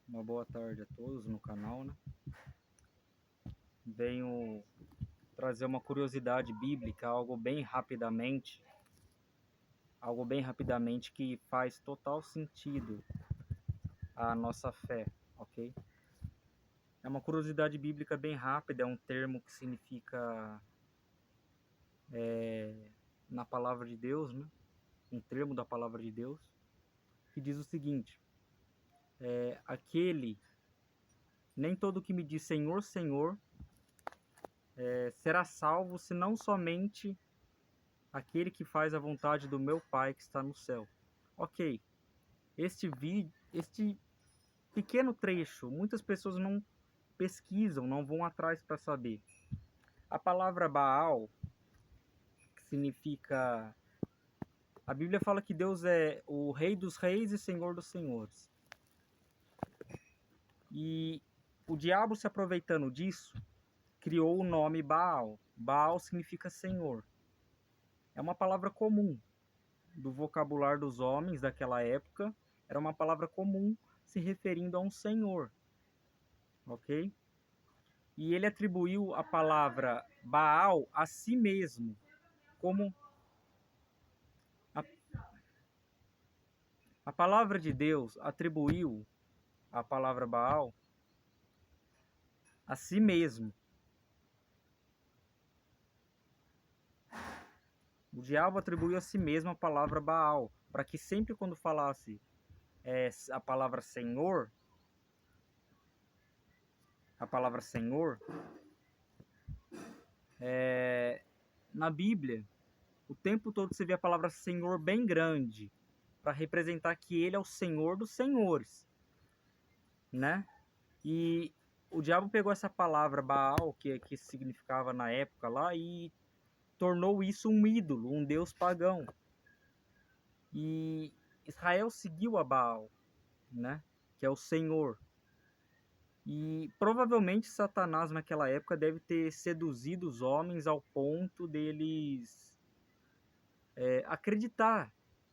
Uma boa tarde a todos no canal, né? Venho trazer uma curiosidade bíblica, algo bem rapidamente que faz total sentido à nossa fé, ok? É uma curiosidade bíblica bem rápida, é um termo que significa na palavra de Deus, né? Um termo da palavra de Deus, que diz o seguinte: nem todo que me diz Senhor, Senhor, será salvo, senão somente aquele que faz a vontade do meu Pai que está no céu. Ok, este pequeno trecho, muitas pessoas não pesquisam, não vão atrás para saber. A palavra Baal, que significa... A Bíblia fala que Deus é o Rei dos Reis e Senhor dos Senhores. E o diabo, se aproveitando disso, criou o nome Baal. Baal significa Senhor. É uma palavra comum do vocabulário dos homens daquela época. Era uma palavra comum se referindo a um senhor, ok? E ele atribuiu a palavra Baal a si mesmo, como a palavra de Deus atribuiu a palavra Baal a si mesmo. O diabo atribuiu a si mesmo a palavra Baal, para que sempre quando falasse a palavra Senhor, na Bíblia, o tempo todo você vê a palavra Senhor bem grande, para representar que ele é o Senhor dos senhores, né? E o diabo pegou essa palavra Baal, que significava na época lá, e tornou isso um ídolo, um deus pagão. E Israel seguiu a Baal, né? Que é o Senhor. E provavelmente Satanás naquela época deve ter seduzido os homens ao ponto deles acreditar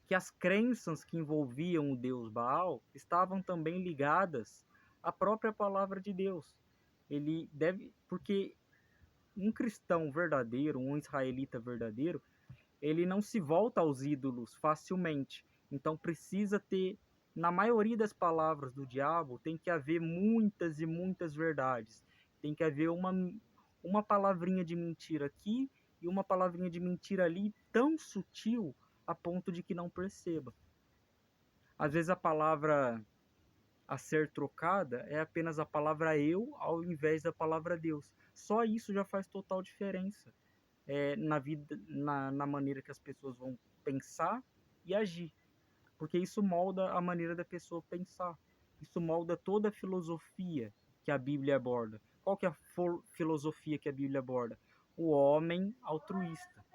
que as crenças que envolviam o deus Baal estavam também ligadas à própria palavra de Deus. Ele deve, porque um cristão verdadeiro, um israelita verdadeiro, ele não se volta aos ídolos facilmente. Então precisa ter, na maioria das palavras do diabo, tem que haver muitas e muitas verdades. Tem que haver uma palavrinha de mentira aqui e uma palavrinha de mentira ali, tão sutil a ponto de que não perceba. Às vezes a palavra a ser trocada é apenas a palavra eu ao invés da palavra Deus. Só isso já faz total diferença na vida, na maneira que as pessoas vão pensar e agir. Porque isso molda a maneira da pessoa pensar. Isso molda toda a filosofia que a Bíblia aborda. Qual que é a filosofia que a Bíblia aborda? O homem altruísta.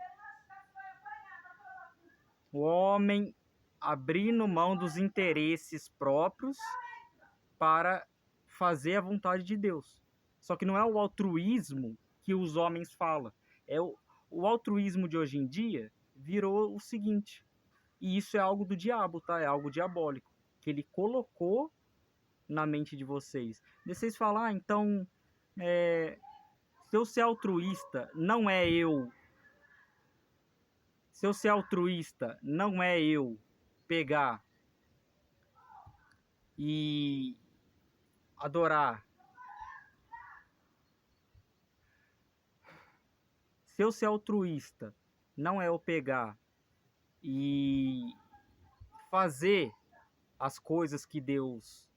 O homem abrindo mão dos interesses próprios para fazer a vontade de Deus. Só que não é o altruísmo que os homens falam. O altruísmo de hoje em dia virou o seguinte, e isso é algo do diabo, tá? É algo diabólico, que ele colocou na mente de vocês. E vocês falam, então, se eu ser altruísta, não é eu. Se eu ser altruísta, não é eu pegar e adorar. Se eu ser altruísta, não é eu pegar e fazer as coisas que Deus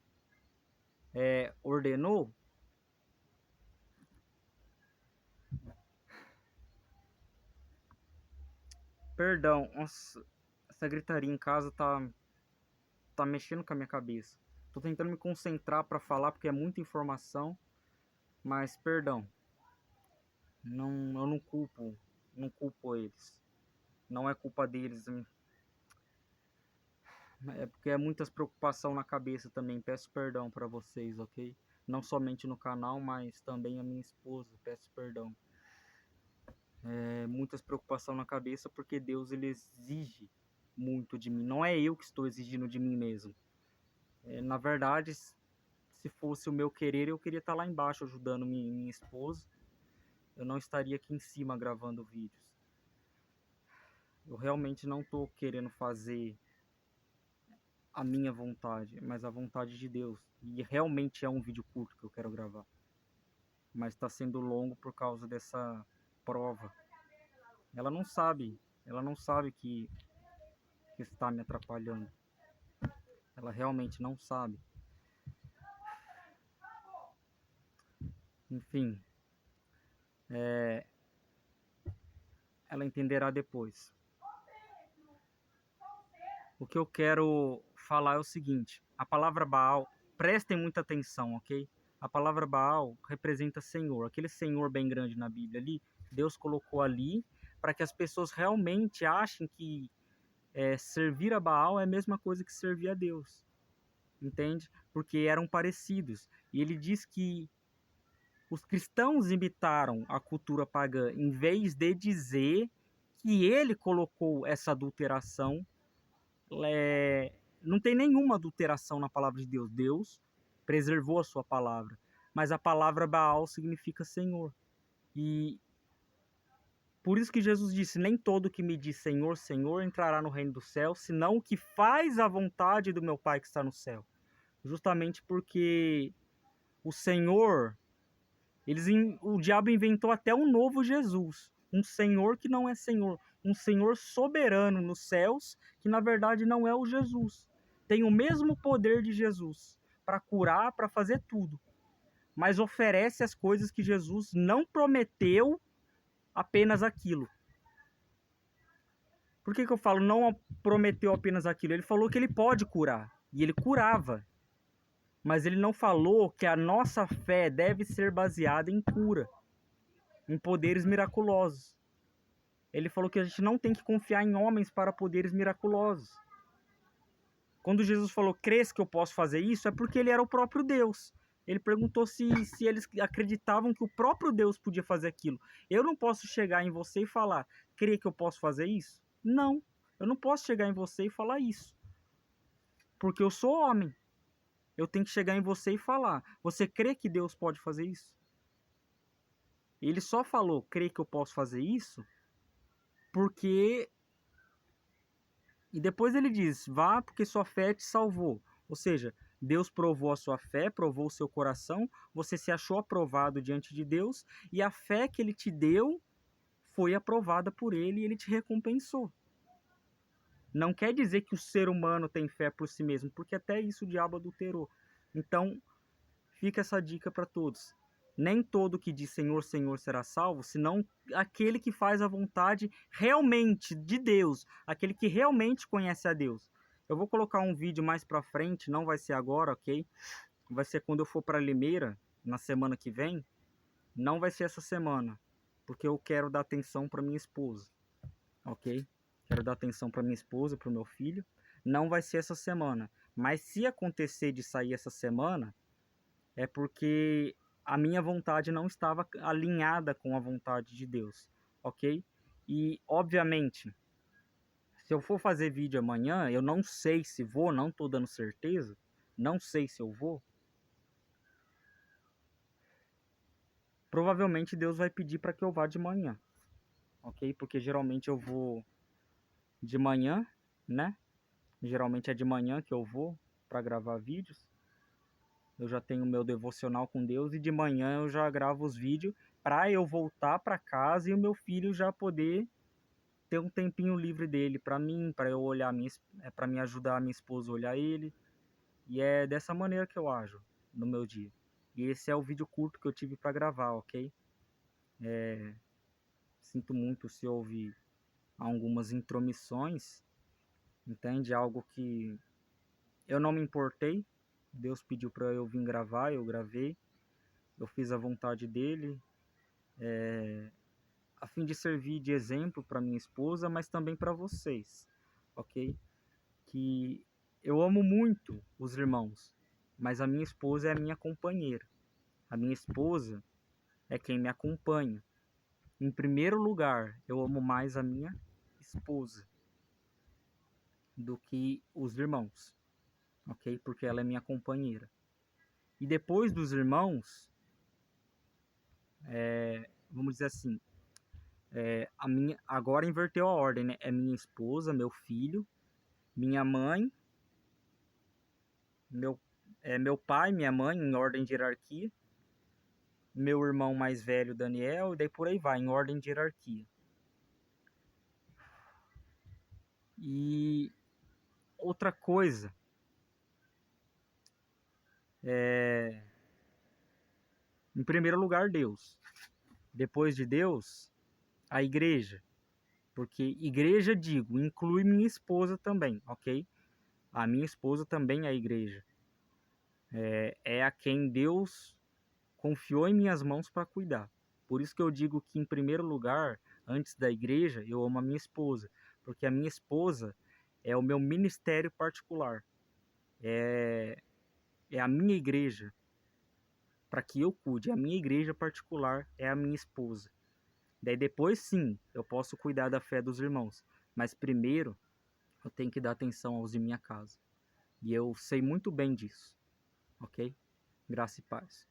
ordenou. Perdão, nossa, essa gritaria em casa tá mexendo com a minha cabeça. Tô tentando me concentrar para falar porque é muita informação, mas perdão. Não, eu não culpo eles. Não é culpa deles. É porque é muitas preocupação na cabeça também. Peço perdão para vocês, ok? Não somente no canal, mas também a minha esposa. Peço perdão. Muitas preocupação na cabeça porque Deus ele exige muito de mim. Não é eu que estou exigindo de mim mesmo. Na verdade, se fosse o meu querer, eu queria estar lá embaixo ajudando minha esposa. Eu não estaria aqui em cima gravando vídeos. Eu realmente não estou querendo fazer a minha vontade, mas a vontade de Deus. E realmente é um vídeo curto que eu quero gravar. Mas está sendo longo por causa dessa prova. Ela não sabe que está me atrapalhando. Ela realmente não sabe. Enfim, ela entenderá depois. O que eu quero falar é o seguinte: a palavra Baal, prestem muita atenção, ok? A palavra Baal representa Senhor. Aquele Senhor bem grande na Bíblia ali, Deus colocou ali para que as pessoas realmente achem que servir a Baal é a mesma coisa que servir a Deus. Entende? Porque eram parecidos. E ele diz que os cristãos imitaram a cultura pagã em vez de dizer que ele colocou essa adulteração. Não tem nenhuma adulteração na palavra de Deus. Deus preservou a sua palavra. Mas a palavra Baal significa Senhor. E por isso que Jesus disse: nem todo que me diz Senhor, Senhor entrará no reino do céu, senão o que faz a vontade do meu Pai que está no céu. Justamente porque o Senhor, o diabo inventou até um novo Jesus, um Senhor que não é Senhor, um Senhor soberano nos céus, que na verdade não é o Jesus. Tem o mesmo poder de Jesus para curar, para fazer tudo, mas oferece as coisas que Jesus não prometeu, apenas aquilo. Por que eu falo não prometeu apenas aquilo? Ele falou que ele pode curar, e ele curava. Mas ele não falou que a nossa fé deve ser baseada em cura, em poderes miraculosos. Ele falou que a gente não tem que confiar em homens para poderes miraculosos. Quando Jesus falou, crês que eu posso fazer isso, é porque ele era o próprio Deus. Ele perguntou se eles acreditavam que o próprio Deus podia fazer aquilo. Eu não posso chegar em você e falar, crê que eu posso fazer isso? Não, eu não posso chegar em você e falar isso. Porque eu sou homem. Eu tenho que chegar em você e falar, você crê que Deus pode fazer isso? Ele só falou, crê que eu posso fazer isso? Porque... E depois ele diz, vá porque sua fé te salvou. Ou seja, Deus provou a sua fé, provou o seu coração, você se achou aprovado diante de Deus, e a fé que ele te deu foi aprovada por ele e ele te recompensou. Não quer dizer que o ser humano tem fé por si mesmo, porque até isso o diabo adulterou. Então, fica essa dica para todos. Nem todo que diz Senhor, Senhor será salvo, senão aquele que faz a vontade realmente de Deus, aquele que realmente conhece a Deus. Eu vou colocar um vídeo mais para frente, não vai ser agora, ok? Vai ser quando eu for para Limeira, na semana que vem. Não vai ser essa semana, porque eu quero dar atenção para minha esposa, ok? Quero dar atenção para minha esposa, para o meu filho. Não vai ser essa semana, mas se acontecer de sair essa semana, é porque a minha vontade não estava alinhada com a vontade de Deus, ok? E, obviamente, se eu for fazer vídeo amanhã, eu não sei se vou, não estou dando certeza, não sei se eu vou. Provavelmente Deus vai pedir para que eu vá de manhã, ok? Porque geralmente eu vou de manhã, né? Geralmente é de manhã que eu vou para gravar vídeos. Eu já tenho meu devocional com Deus e de manhã eu já gravo os vídeos para eu voltar para casa e o meu filho já poder ter um tempinho livre dele para mim, para eu olhar para me ajudar a minha esposa a olhar ele. E é dessa maneira que eu ajo no meu dia. E esse é o vídeo curto que eu tive para gravar, ok? Sinto muito se houve algumas intromissões, entende? Algo que eu não me importei. Deus pediu para eu vir gravar, eu gravei. Eu fiz a vontade dele, a fim de servir de exemplo para minha esposa, mas também para vocês, ok? Que eu amo muito os irmãos, mas a minha esposa é a minha companheira. A minha esposa é quem me acompanha. Em primeiro lugar, eu amo mais a minha esposa do que os irmãos, ok? Porque ela é minha companheira. E depois dos irmãos, vamos dizer assim, agora inverteu a ordem, né? É minha esposa, meu filho, minha mãe, meu, meu pai, minha mãe, em ordem de hierarquia, meu irmão mais velho, Daniel, e daí por aí vai, em ordem de hierarquia. E outra coisa, em primeiro lugar, Deus. Depois de Deus, a igreja. Porque igreja, digo, inclui minha esposa também, ok? A minha esposa também é a igreja. É a quem Deus confiou em minhas mãos para cuidar. Por isso que eu digo que, em primeiro lugar, antes da igreja, eu amo a minha esposa. Porque a minha esposa é o meu ministério particular. É a minha igreja para que eu cuide. A minha igreja particular é a minha esposa. Daí depois, sim, eu posso cuidar da fé dos irmãos. Mas primeiro, eu tenho que dar atenção aos de minha casa. E eu sei muito bem disso, ok? Graça e paz.